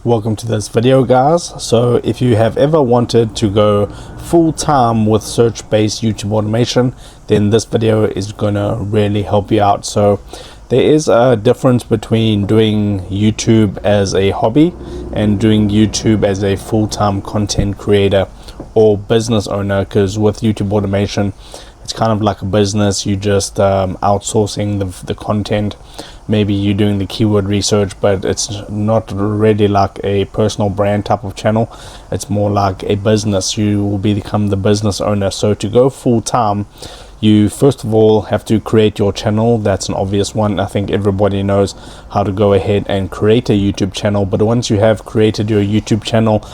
Welcome to this video, guys. So if you have ever wanted to go full-time with search-based YouTube automation, then this video is gonna really help you out. So there is a difference between doing YouTube as a hobby and doing YouTube as a full-time content creator or business owner, because with YouTube automation it's kind of like a business. You just outsourcing the content. Maybe you're doing the keyword research, but it's not really like a personal brand type of channel. It's more like a business. You will become the business owner. So to go full time, you first of all have to create your channel. That's an obvious one. I think everybody knows how to go ahead and create a YouTube channel. But once you have created your YouTube channel,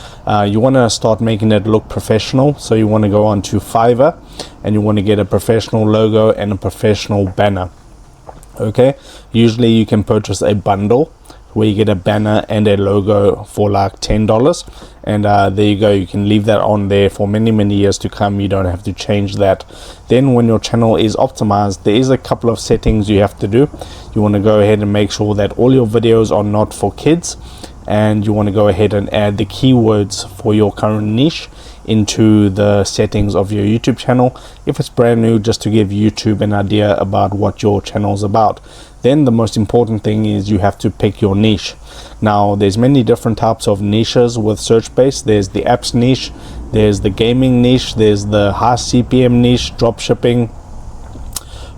you want to start making it look professional. So you want to go on to Fiverr and you want to get a professional logo and a professional banner. Okay, usually you can purchase a bundle where you get a banner and a logo for like $10, and there you go. You can leave that on there for many years to come. You don't have to change that. Then when your channel is optimized, there is a couple of settings you have to do. You want to go ahead and make sure that all your videos are not for kids, and you want to go ahead and add the keywords for your current niche into the settings of your YouTube channel if it's brand new, just to give YouTube an idea about what your channel is about. Then the most important thing is you have to pick your niche. Now there's many different types of niches with search based. There's the apps niche, there's the gaming niche, there's the high CPM niche, drop shipping.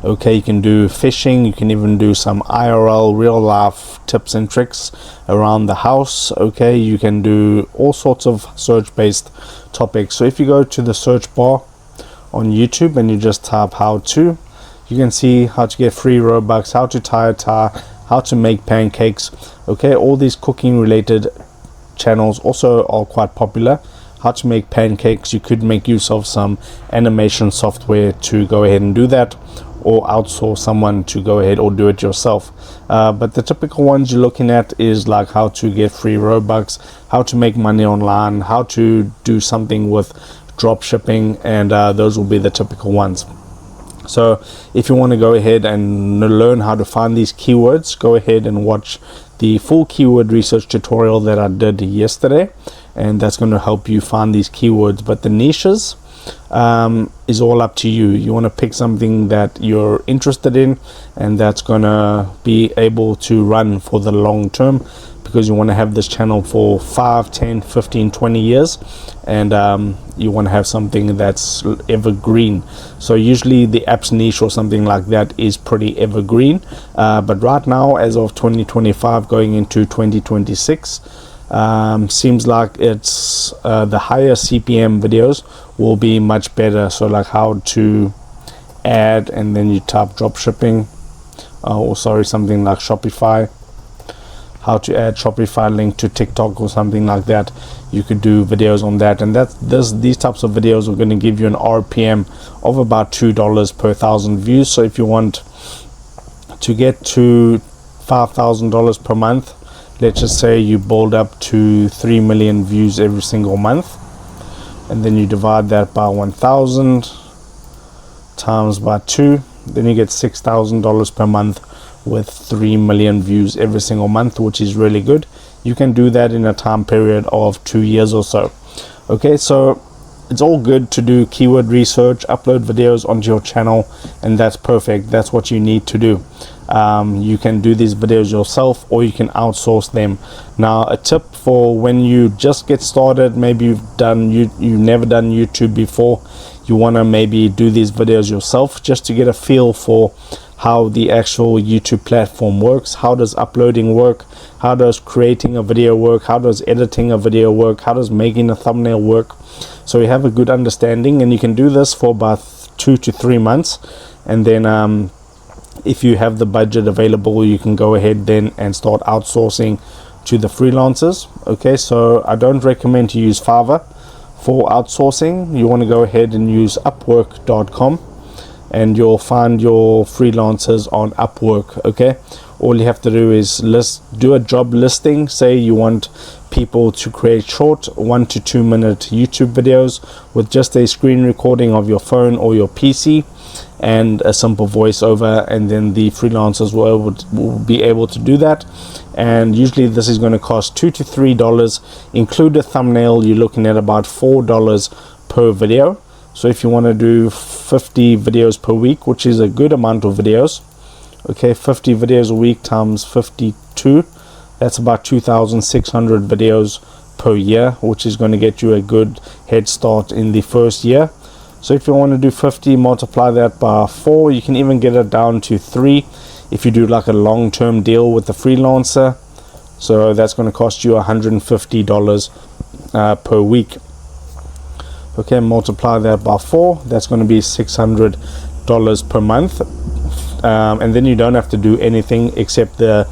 Okay, you can do fishing, you can even do some IRL, real life tips and tricks around the house. Okay, you can do all sorts of search based topics. So if you go to the search bar on YouTube and you just type how to, you can see how to get free Robux, how to tie a tie, how to make pancakes. Okay, all these cooking related channels also are quite popular. How to make pancakes, you could make use of some animation software to go ahead and do that, or outsource someone to go ahead or do it yourself. But the typical ones you're looking at is like how to get free Robux, how to make money online, how to do something with drop shipping, and those will be the typical ones. So if you want to go ahead and learn how to find these keywords, go ahead and watch the full keyword research tutorial that I did yesterday, and that's going to help you find these keywords. But the niches is all up to you. You want to pick something that you're interested in and that's going to be able to run for the long term, because you want to have this channel for 5, 10, 15, 20 years, and you want to have something that's evergreen. So usually the apps niche or something like that is pretty evergreen, but right now, as of 2025 going into 2026, seems like it's the higher CPM videos will be much better. So like how to add, and then you type drop shipping, or sorry, something like Shopify, how to add Shopify link to TikTok or something like that. You could do videos on that, and these types of videos are going to give you an RPM of about $2 per 1,000 views. So if you want to get to $5,000 per month, let's just say you build up to 3 million views every single month, and then you divide that by 1,000 times by 2, then you get $6,000 per month with 3 million views every single month, which is really good. You can do that in a time period of 2 years or so. Okay, so it's all good to do keyword research, upload videos onto your channel, and that's perfect. That's what you need to do. You can do these videos yourself, or you can outsource them. Now, a tip for when you just get started, maybe you've never done YouTube before, you want to maybe do these videos yourself just to get a feel for how the actual YouTube platform works. How does uploading work? How does creating a video work? How does editing a video work? How does making a thumbnail work? So you have a good understanding, and you can do this for about 2 to 3 months, and then if you have the budget available, you can go ahead then and start outsourcing to the freelancers. Okay, so I don't recommend to use Fiverr for outsourcing. You want to go ahead and use Upwork.com, and you'll find your freelancers on Upwork. Okay, all you have to do is do a job listing. Say you want people to create short 1 to 2 minute YouTube videos with just a screen recording of your phone or your PC and a simple voiceover, and then the freelancers will be able to do that, and usually this is going to cost $2 to $3. Include a thumbnail, you're looking at about $4 per video. So if you want to do 50 videos per week, which is a good amount of videos, okay, 50 videos a week times 52, that's about 2,600 videos per year, which is going to get you a good head start in the first year. So if you want to do 50, multiply that by 4. You can even get it down to 3 if you do like a long-term deal with the freelancer. So that's going to cost you $150 per week. Okay, multiply that by 4. That's going to be $600 per month. And then you don't have to do anything except the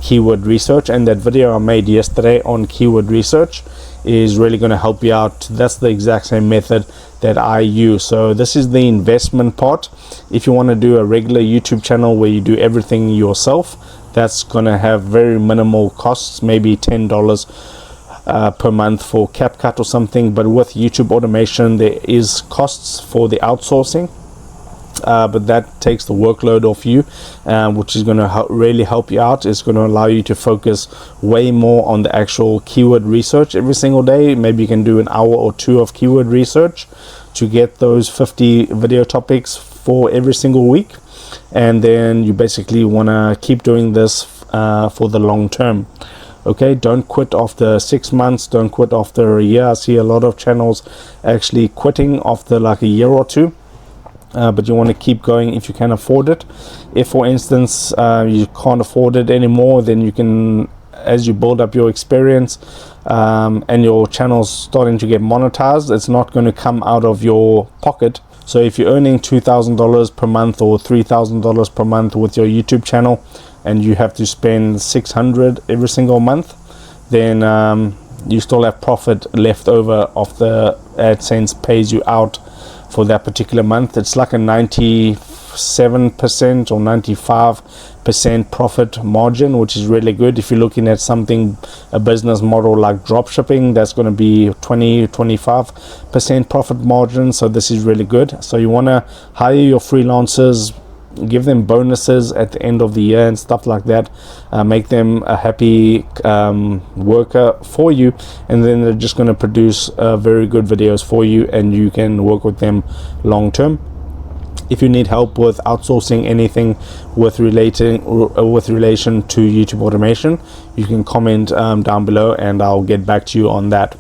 keyword research. And that video I made yesterday on keyword research is really going to help you out. That's the exact same method that I use. So this is the investment part. If you want to do a regular YouTube channel where you do everything yourself, that's going to have very minimal costs, maybe $10 per month for CapCut or something. But with YouTube automation, there is costs for the outsourcing, but that takes the workload off you, which is going to really help you out. It's going to allow you to focus way more on the actual keyword research every single day. Maybe you can do an hour or 2 of keyword research to get those 50 video topics for every single week, and then you basically want to keep doing this for the long term. Okay, don't quit after 6 months, don't quit after a year. I see a lot of channels actually quitting after like a year or 2. But you want to keep going if you can afford it. If, for instance, you can't afford it anymore, then you can, as you build up your experience and your channel's starting to get monetized, it's not going to come out of your pocket. So if you're earning $2,000 per month or $3,000 per month with your YouTube channel, and you have to spend $600 every single month, then you still have profit left over of the AdSense pays you out for that particular month. It's like a 97% or 95% profit margin, which is really good. If you're looking at something, a business model like drop shipping, that's going to be 20-25% profit margin. So this is really good. So you want to hire your freelancers, give them bonuses at the end of the year and stuff like that, make them a happy worker for you, and then they're just going to produce very good videos for you, and you can work with them long term. If you need help with outsourcing anything with relation to YouTube automation, you can comment down below and I'll get back to you on that.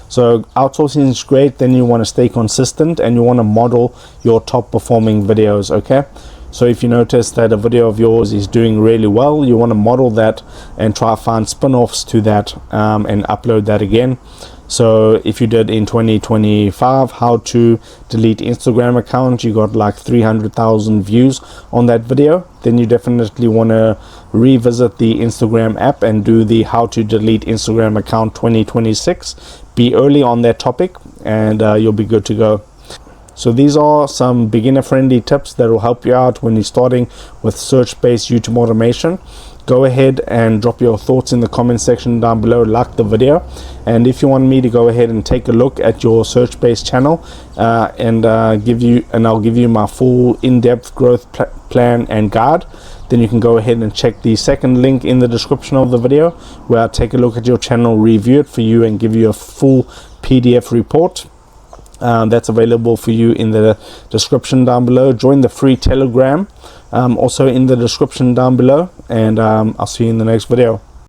So outsourcing is great. Then you want to stay consistent and you want to model your top performing videos. Okay, so if you notice that a video of yours is doing really well, you want to model that and try to find spin-offs to that and upload that again. So if you did in 2025 how to delete Instagram account, you got like 300,000 views on that video, then you definitely want to revisit the Instagram app and do the how to delete Instagram account 2026. Be early on that topic and you'll be good to go. So these are some beginner friendly tips that will help you out when you're starting with search-based YouTube automation. Go ahead and drop your thoughts in the comment section down below, like the video, and if you want me to go ahead and take a look at your search-based channel and I'll give you my full in-depth growth plan and guide, then you can go ahead and check the second link in the description of the video, where I'll take a look at your channel, review it for you, and give you a full PDF report. That's available for you in the description down below. Join the free Telegram also in the description down below, and I'll see you in the next video.